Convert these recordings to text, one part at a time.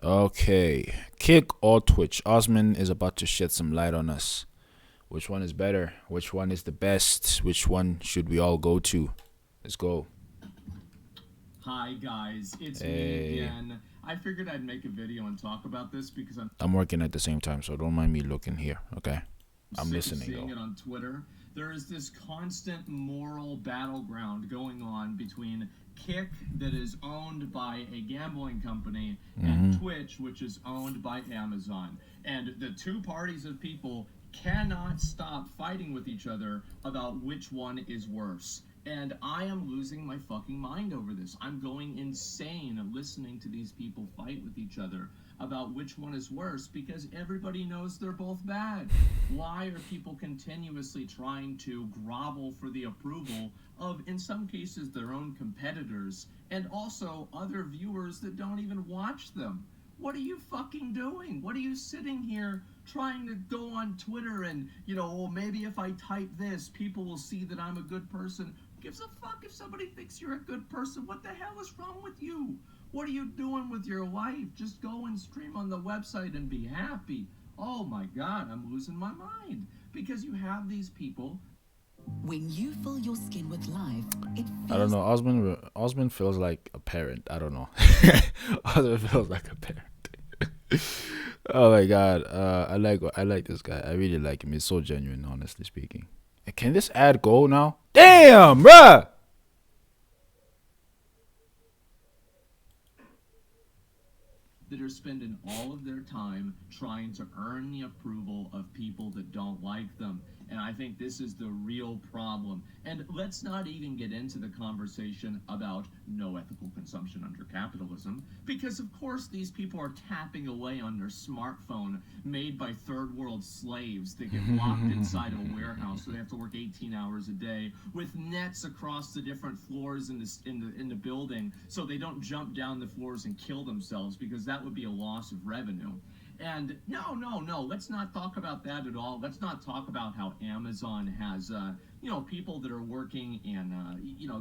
Okay. Kick or Twitch? Osman is about to shed some light on us. Which one is better? Which one is the best? Which one should we all go to? Let's go. Hi guys, it's me Hey. again. I figured I'd make a video and talk about this because I'm I'm working at the same time, so don't mind me looking here, okay? I'm sick of listening seeing though. it on Twitter. There is this constant moral battleground going on between Kick, that is owned by a gambling company, and Mm-hmm. Twitch, which is owned by Amazon. And the two parties of people cannot stop fighting with each other about which one is worse. And I am losing my fucking mind over this. I'm going insane listening to these people fight with each other about which one is worse because everybody knows they're both bad. Why are people continuously trying to grovel for the approval of, in some cases, their own competitors and also other viewers that don't even watch them? What are you fucking doing? What are you sitting here trying to go on Twitter and, well, maybe if I type this, people will see that I'm a good person? Who gives a fuck if somebody thinks you're a good person? What the hell is wrong with you? What are you doing with your life? Just go and stream on the website and be happy. Oh my god, I'm losing my mind. Because you have these people. When you fill your skin with life, it I don't feels know. Osman feels like a parent. I don't know. Osman feels like a parent. Oh my god. I like this guy. I really like him. He's so genuine, honestly speaking. Can this ad go now? Damn, bruh! That are spending all of their time trying to earn the approval of people that don't like them. And I think this is the real problem. And let's not even get into the conversation about no ethical consumption under capitalism, because of course these people are tapping away on their smartphone made by third world slaves that get locked inside of a warehouse, so they have to work 18 hours a day with nets across the different floors in the building, so they don't jump down the floors and kill themselves, because that would be a loss of revenue. And no, no, no, let's not talk about that at all. Let's not talk about how Amazon has, people that are working in,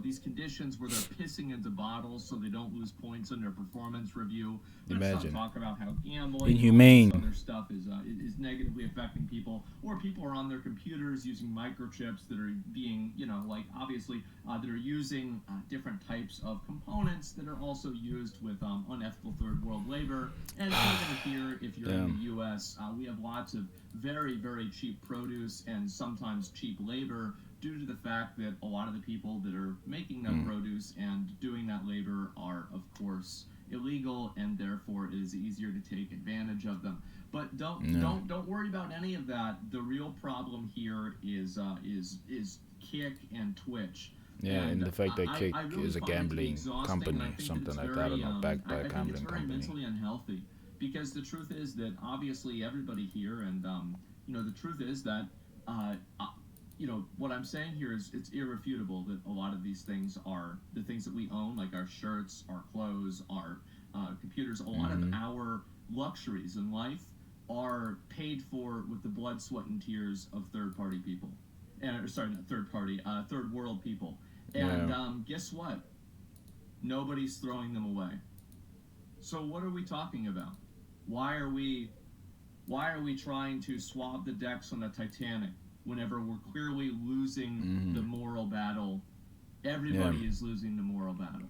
these conditions where they're pissing into bottles so they don't lose points on their performance review. Let's not Imagine. talk about how gambling and all this Inhumane. other stuff is negatively affecting people, or people are on their computers using microchips that are being, obviously, that are using different types of components that are also used with unethical third world labor. And even here, if you're in Damn. the U.S., we have lots of very, very cheap produce and sometimes cheap labor due to the fact that a lot of the people that are making that produce and doing that labor are, of course, illegal, and therefore it is easier to take advantage of them. But don't Yeah. don't don't worry about any of that. The real problem here is Kick and Twitch. Yeah, and And the fact that Kick I really is a find it to be gambling exhausting, and I company, think that something it's like that. I don't very know, backed by a I think it's gambling very company. mentally unhealthy, because the truth is that obviously everybody here, and the truth is that uh, uh, what I'm saying here is it's irrefutable that a lot of these things are the things that we own, like our shirts, our clothes, our computers. A lot of Mm-hmm. our luxuries in life are paid for with the blood, sweat, and tears of third-party people, and sorry, not third-party, third-world people. And Yeah. guess what? Nobody's throwing them away. So what are we talking about? Why are we why are we trying to swab the decks on the Titanic whenever we're clearly losing Mm-hmm. the moral battle? Yeah. Everybody is losing the moral battle.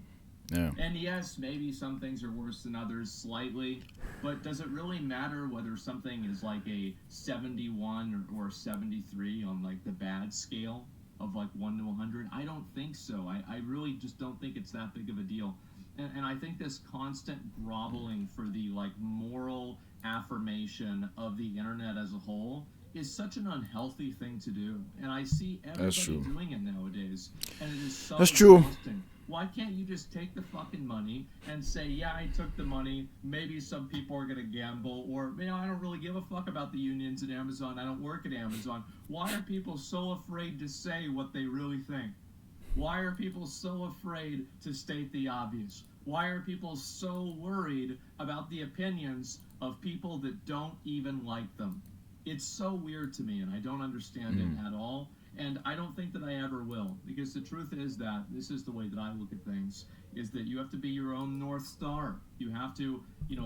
Yeah. And yes, maybe some things are worse than others slightly, but does it really matter whether something is like a 71 or 73 on like the bad scale of like 1 to 100? I don't think so. I really just don't think it's that big of a deal. And I think this constant groveling for the like moral affirmation of the internet as a whole is such an unhealthy thing to do. And I see That's everybody true. doing it nowadays, and it is so That's true. exhausting. Why can't you just take the fucking money and say, yeah, I took the money, maybe some people are gonna gamble, or I don't really give a fuck about the unions at Amazon, I don't work at Amazon. Why are people so afraid to say what they really think? Why are people so afraid to state the obvious? Why are people so worried about the opinions of people that don't even like them? It's so weird to me, and I don't understand it at all. And I don't think that I ever will, because the truth is that this is the way that I look at things. is that you have to be your own North Star. You have to,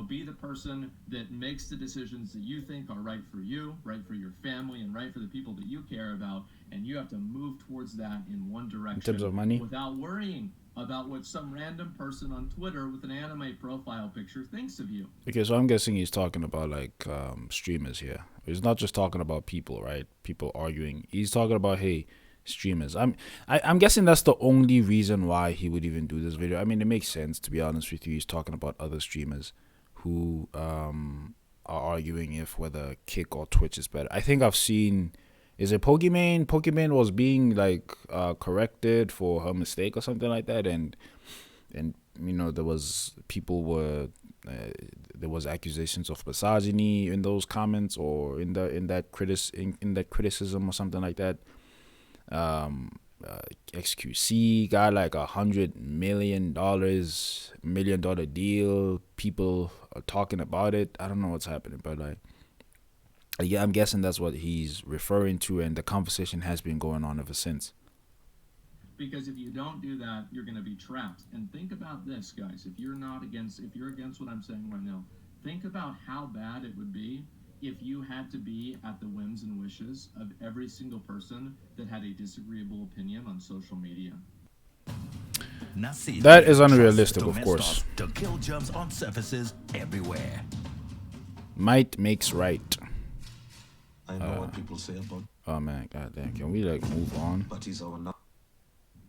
be the person that makes the decisions that you think are right for you, right for your family, and right for the people that you care about. And you have to move towards that in one direction. In terms of money? Without worrying about what some random person on Twitter with an anime profile picture thinks of you. Okay, so I'm guessing he's talking about like streamers here. He's not just talking about people, right? People arguing. He's talking about, hey, streamers. I'm guessing that's the only reason why he would even do this video. I mean, it makes sense, to be honest with you. He's talking about other streamers who are arguing if whether Kick or Twitch is better. I think I've seen, is it Pokimane? Pokimane was being like corrected for her mistake or something like that, and there was there was accusations of misogyny in those comments or in that criticism or something like that. XQC got like $100 million deal. People are talking about it. I don't know what's happening, but like, yeah, I'm guessing that's what he's referring to, and the conversation has been going on ever since. Because if you don't do that, you're going to be trapped. And think about this, guys. If you're against what I'm saying right now, think about how bad it would be if you had to be at the whims and wishes of every single person that had a disagreeable opinion on social media. That is unrealistic, of course. To kill germs on surfaces everywhere. Might makes right. I know what people say about. Oh man, goddamn! Can we like move on? But he's our.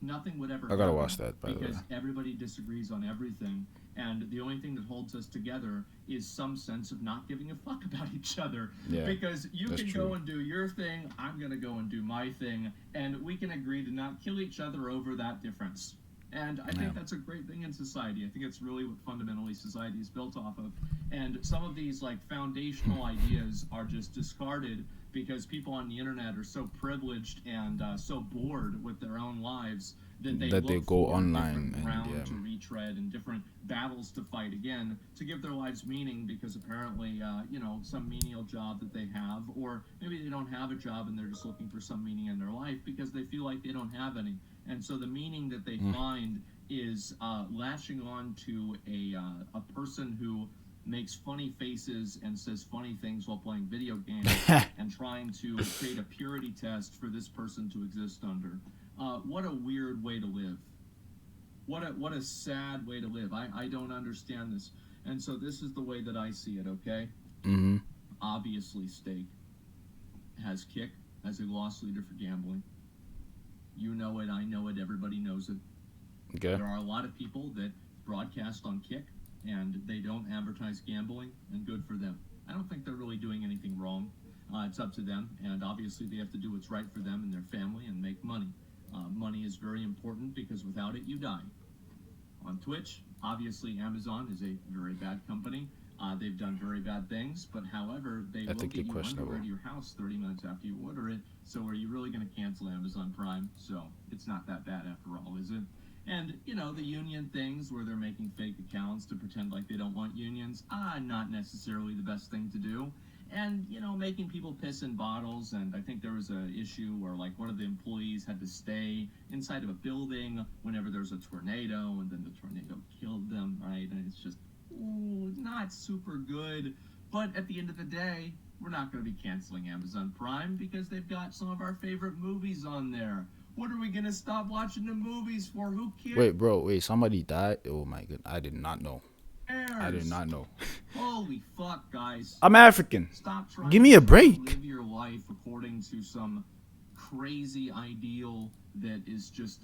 Nothing would ever. I gotta watch that, by the way. Because everybody disagrees on everything, and the only thing that holds us together is some sense of not giving a fuck about each other. Yeah, because you can true. go and do your thing, I'm gonna go and do my thing, and we can agree to not kill each other over that difference. And I think that's a great thing in society. I think it's really what fundamentally society is built off of. And some of these like foundational ideas are just discarded because people on the internet are so privileged and so bored with their own lives that they go for online different ground to and retread and different battles to fight again to give their lives meaning, because apparently some menial job that they have, or maybe they don't have a job and they're just looking for some meaning in their life because they feel like they don't have any. And so the meaning that they find is latching on to a person who makes funny faces and says funny things while playing video games and trying to create a purity test for this person to exist under. What a weird way to live. What a sad way to live. I don't understand this. And so this is the way that I see it, okay? Mm-hmm. Obviously, Steak has Kick as a loss leader for gambling. You know it, I know it, everybody knows it. Okay. There are a lot of people that broadcast on Kick and they don't advertise gambling, and good for them. I don't think they're really doing anything wrong. It's up to them, and obviously they have to do what's right for them and their family and make money. Money is very important because without it, you die. On Twitch, obviously Amazon is a very bad company. They've done very bad things, but however, they will get you underwear to your house 30 minutes after you order it. So are you really going to cancel Amazon Prime? So it's not that bad after all, is it? And, the union things where they're making fake accounts to pretend like they don't want unions, not necessarily the best thing to do. And, making people piss in bottles. And I think there was an issue where, like, one of the employees had to stay inside of a building whenever there was a tornado, and then the tornado killed them, right? And it's just, not super good. But at the end of the day, we're not going to be canceling Amazon Prime because they've got some of our favorite movies on there. What are we going to stop watching the movies for? Who cares? Wait, somebody died? Oh my god, I did not know. I did not know. Holy fuck, guys. I'm African. Stop trying Give me a break. to live your life according to some crazy ideal that is just,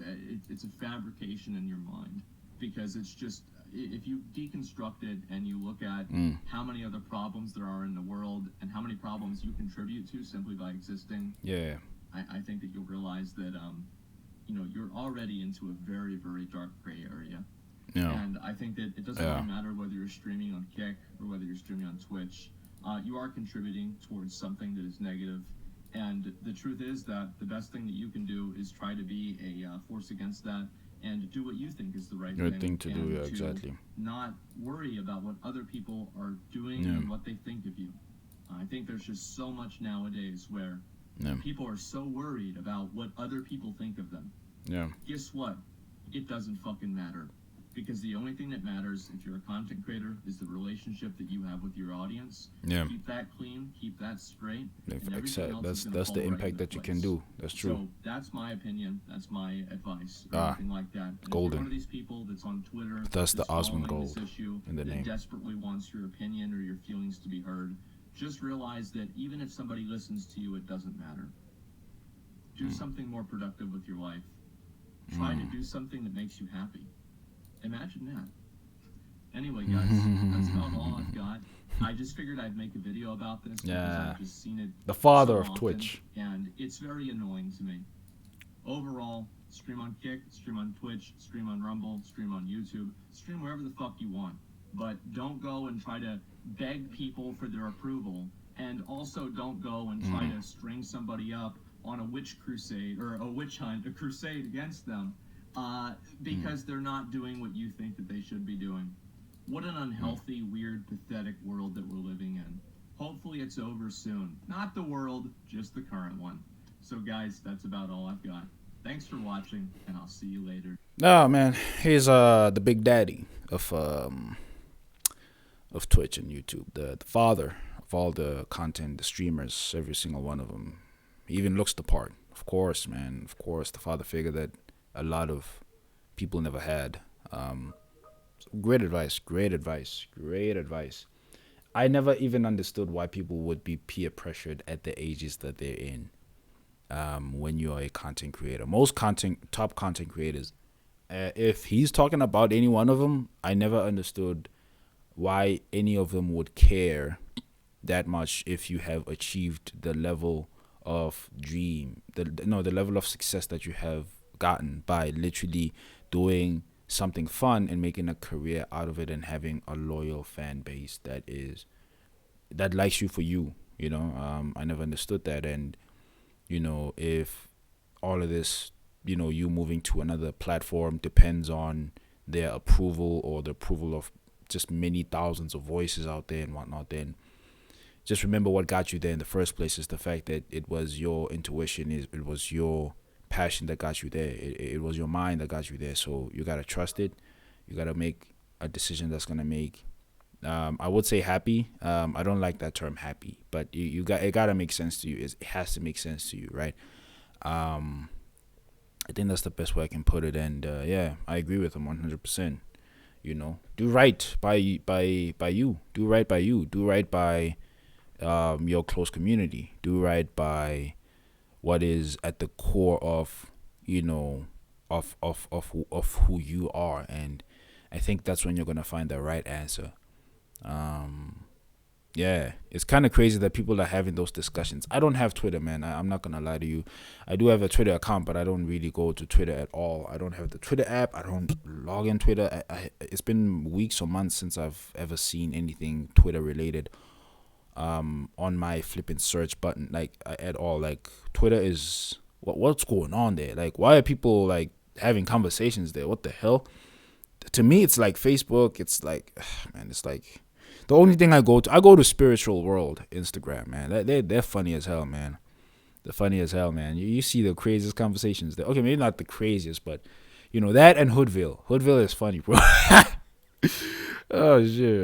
it's a fabrication in your mind. Because it's just, if you deconstruct it and you look at how many other problems there are in the world and how many problems you contribute to simply by existing. Yeah. I think that you'll realize that, you're already into a very, very dark gray area. Yeah. And I think that it doesn't really matter whether you're streaming on Kick or whether you're streaming on Twitch. You are contributing towards something that is negative. And the truth is that the best thing that you can do is try to be a force against that and do what you think is the right thing to do. Yeah, exactly. Not worry about what other people are doing and what they think of you. I think there's just so much nowadays where people are so worried about what other people think of them. Yeah. Guess what? It doesn't fucking matter. because the only thing that matters if you're a content creator is the relationship that you have with your audience. Yeah. Keep that clean, keep that straight. That's the impact that you can do. That's true. So that's my opinion. That's my advice. Or anything like that. And golden. If you're one of these people that's on Twitter, That's the following Asmongold this issue, in the that name. desperately wants your opinion or your feelings to be heard, just realize that even if somebody listens to you, it doesn't matter. Do something more productive with your life. Try to do something that makes you happy. Imagine that. Anyway, guys, that's about all I've got. I just figured I'd make a video about this because I've just seen it. The father so of often, Twitch. and it's very annoying to me. Overall, stream on Kick, stream on Twitch, stream on Rumble, stream on YouTube, stream wherever the fuck you want. But don't go and try to beg people for their approval, and also don't go and try to string somebody up on a witch crusade or a witch hunt, a crusade against them, because they're not doing what you think that they should be doing. What an unhealthy, weird, pathetic world that we're living in. Hopefully it's over soon. Not the world, just the current one. So guys, that's about all I've got. Thanks for watching, and I'll see you later. No, man, he's the big daddy of Twitch and YouTube, the father of all the content, the streamers, every single one of them. He even looks the part. Of course, man. Of course, the father figure that a lot of people never had. Great advice. Great advice. Great advice. I never even understood why people would be peer pressured at the ages that they're in. When you are a content creator, most top content creators, if he's talking about any one of them, I never understood why any of them would care that much if you have achieved the level of the level of success that you have gotten by literally doing something fun and making a career out of it and having a loyal fan base that likes you for you. I never understood that. And if all of this, you moving to another platform depends on their approval or the approval of just many thousands of voices out there and whatnot, then just remember what got you there in the first place is the fact that it was your intuition, it was your passion that got you there. It was your mind that got you there. So you gotta trust it. You gotta make a decision that's gonna make, I would say happy. I don't like that term happy, but it gotta make sense to you. It has to make sense to you, right? I think that's the best way I can put it. And yeah, I agree with him 100%. Do right by you. Do right by you. Do right by your close community. Do right by what is at the core of of who you are. And I think that's when you're gonna find the right answer. Yeah, it's kind of crazy that people are having those discussions. I don't have Twitter, man. I'm not gonna lie to you. I do have a Twitter account, but I don't really go to Twitter at all. I don't have the Twitter app. I don't log in Twitter. It's been weeks or months since I've ever seen anything Twitter related on my flipping search button, like at all. Like Twitter is what's going on there? Like, why are people like having conversations there? What the hell? To me, it's like Facebook. It's like, man, it's like the only thing I go to Spiritual World Instagram, man. They're funny as hell, man. They're funny as hell, man. You see the craziest conversations there. Okay, maybe not the craziest, but that and Hoodville. Hoodville is funny, bro. Oh shit.